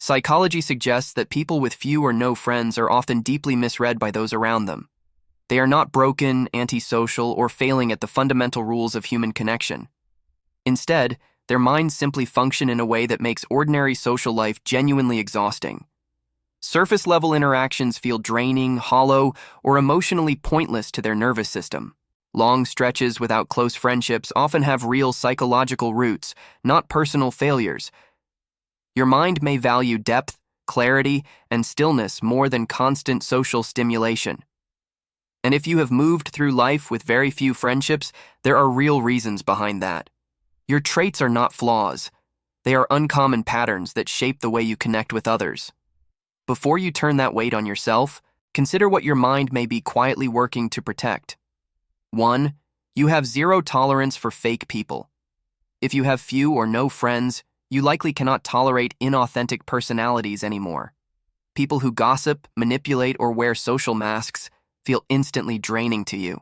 Psychology suggests that people with few or no friends are often deeply misread by those around them. They are not broken, antisocial, or failing at the fundamental rules of human connection. Instead, their minds simply function in a way that makes ordinary social life genuinely exhausting. Surface-level interactions feel draining, hollow, or emotionally pointless to their nervous system. Long stretches without close friendships often have real psychological roots, not personal failures. Your mind may value depth, clarity, and stillness more than constant social stimulation. And if you have moved through life with very few friendships, there are real reasons behind that. Your traits are not flaws. They are uncommon patterns that shape the way you connect with others. Before you turn that weight on yourself, consider what your mind may be quietly working to protect. 1. You have zero tolerance for fake people. If you have few or no friends, you likely cannot tolerate inauthentic personalities anymore. People who gossip, manipulate, or wear social masks feel instantly draining to you.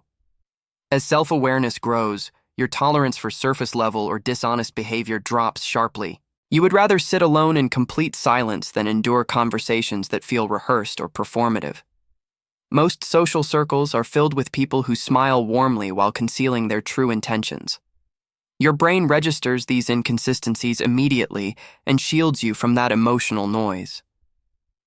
As self-awareness grows, your tolerance for surface-level or dishonest behavior drops sharply. You would rather sit alone in complete silence than endure conversations that feel rehearsed or performative. Most social circles are filled with people who smile warmly while concealing their true intentions. Your brain registers these inconsistencies immediately and shields you from that emotional noise.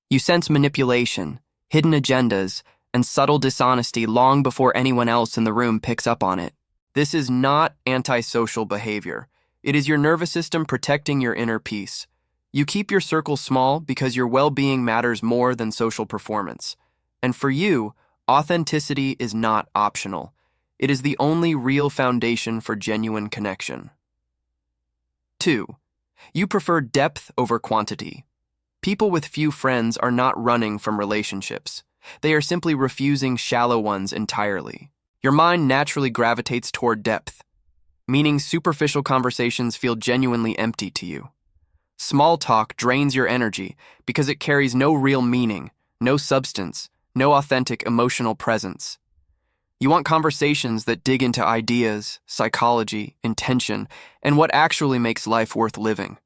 You sense manipulation, hidden agendas, and subtle dishonesty long before anyone else in the room picks up on it. This is not antisocial behavior. It is your nervous system protecting your inner peace. You keep your circle small because your well-being matters more than social performance. And for you, authenticity is not optional. It is the only real foundation for genuine connection. 2. You prefer depth over quantity. People with few friends are not running from relationships. They are simply refusing shallow ones entirely. Your mind naturally gravitates toward depth, meaning superficial conversations feel genuinely empty to you. Small talk drains your energy because it carries no real meaning, no substance, no authentic emotional presence. You want conversations that dig into ideas, psychology, intention, and what actually makes life worth living.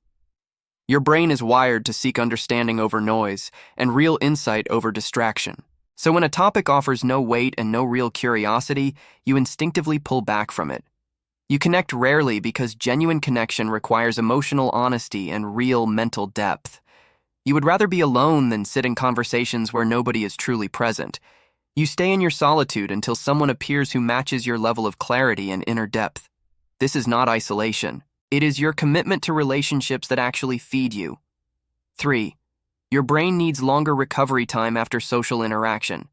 Your brain is wired to seek understanding over noise and real insight over distraction. So when a topic offers no weight and no real curiosity, you instinctively pull back from it. You connect rarely because genuine connection requires emotional honesty and real mental depth. You would rather be alone than sit in conversations where nobody is truly present. You stay in your solitude until someone appears who matches your level of clarity and inner depth. This is not isolation. It is your commitment to relationships that actually feed you. 3. Your brain needs longer recovery time after social interaction.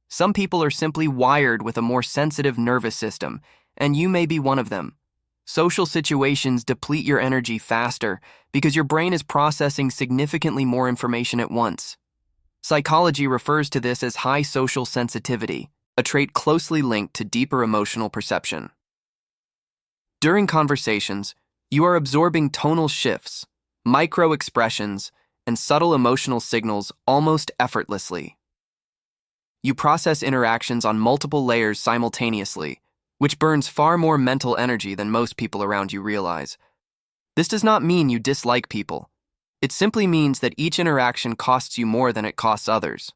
Some people are simply wired with a more sensitive nervous system, and you may be one of them. Social situations deplete your energy faster because your brain is processing significantly more information at once. Psychology refers to this as high social sensitivity, a trait closely linked to deeper emotional perception. During conversations, you are absorbing tonal shifts, micro-expressions, and subtle emotional signals almost effortlessly. You process interactions on multiple layers simultaneously, which burns far more mental energy than most people around you realize. This does not mean you dislike people. It simply means that each interaction costs you more than it costs others.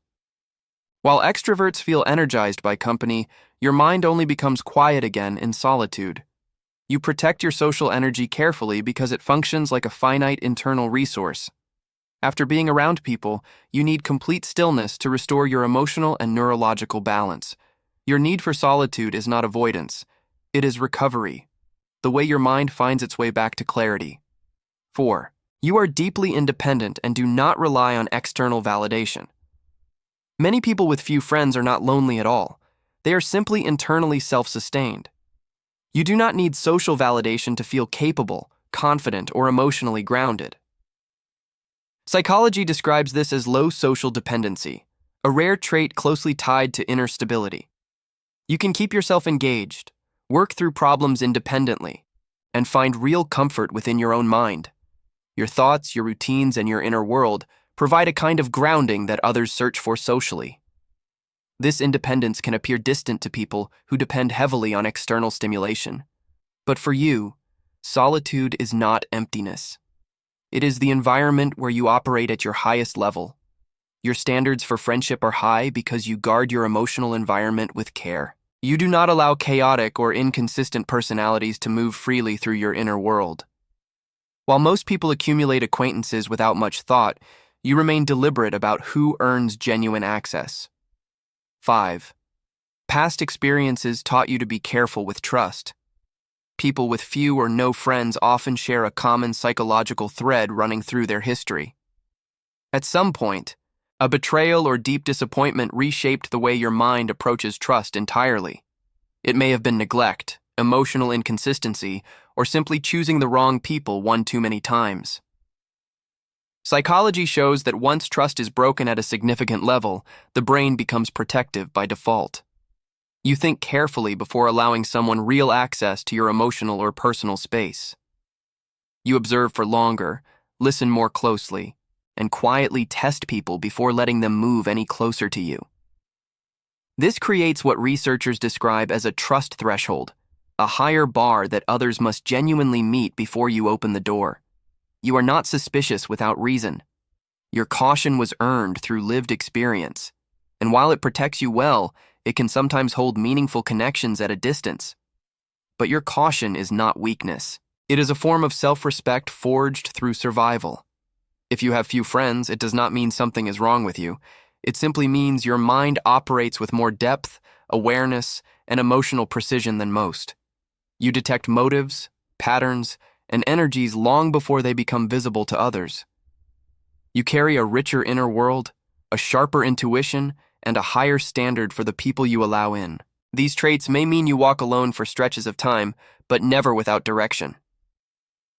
While extroverts feel energized by company, your mind only becomes quiet again in solitude. You protect your social energy carefully because it functions like a finite internal resource. After being around people, you need complete stillness to restore your emotional and neurological balance. Your need for solitude is not avoidance. It is recovery, the way your mind finds its way back to clarity. 4. You are deeply independent and do not rely on external validation. Many people with few friends are not lonely at all. They are simply internally self-sustained. You do not need social validation to feel capable, confident, or emotionally grounded. Psychology describes this as low social dependency, a rare trait closely tied to inner stability. You can keep yourself engaged, work through problems independently, and find real comfort within your own mind. Your thoughts, your routines, and your inner world provide a kind of grounding that others search for socially. This independence can appear distant to people who depend heavily on external stimulation. But for you, solitude is not emptiness. It is the environment where you operate at your highest level. Your standards for friendship are high because you guard your emotional environment with care. You do not allow chaotic or inconsistent personalities to move freely through your inner world. While most people accumulate acquaintances without much thought, you remain deliberate about who earns genuine access. 5. Past experiences taught you to be careful with trust. People with few or no friends often share a common psychological thread running through their history. At some point, a betrayal or deep disappointment reshaped the way your mind approaches trust entirely. It may have been neglect, emotional inconsistency, or simply choosing the wrong people one too many times. Psychology shows that once trust is broken at a significant level, the brain becomes protective by default. You think carefully before allowing someone real access to your emotional or personal space. You observe for longer, listen more closely, and quietly test people before letting them move any closer to you. This creates what researchers describe as a trust threshold, a higher bar that others must genuinely meet before you open the door. You are not suspicious without reason. Your caution was earned through lived experience, and while it protects you well, it can sometimes hold meaningful connections at a distance. But your caution is not weakness. It is a form of self-respect forged through survival. If you have few friends, it does not mean something is wrong with you. It simply means your mind operates with more depth, awareness, and emotional precision than most. You detect motives, patterns, and energies long before they become visible to others. You carry a richer inner world, a sharper intuition, and a higher standard for the people you allow in. These traits may mean you walk alone for stretches of time, but never without direction.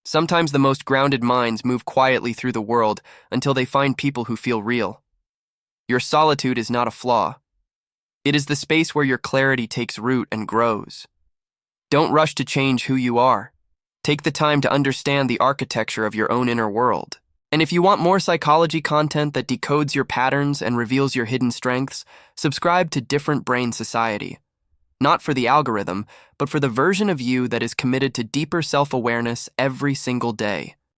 Sometimes the most grounded minds move quietly through the world until they find people who feel real. Your solitude is not a flaw. It is the space where your clarity takes root and grows. Don't rush to change who you are. Take the time to understand the architecture of your own inner world. And if you want more psychology content that decodes your patterns and reveals your hidden strengths, subscribe to Different Brain Society. Not for the algorithm, but for the version of you that is committed to deeper self-awareness every single day.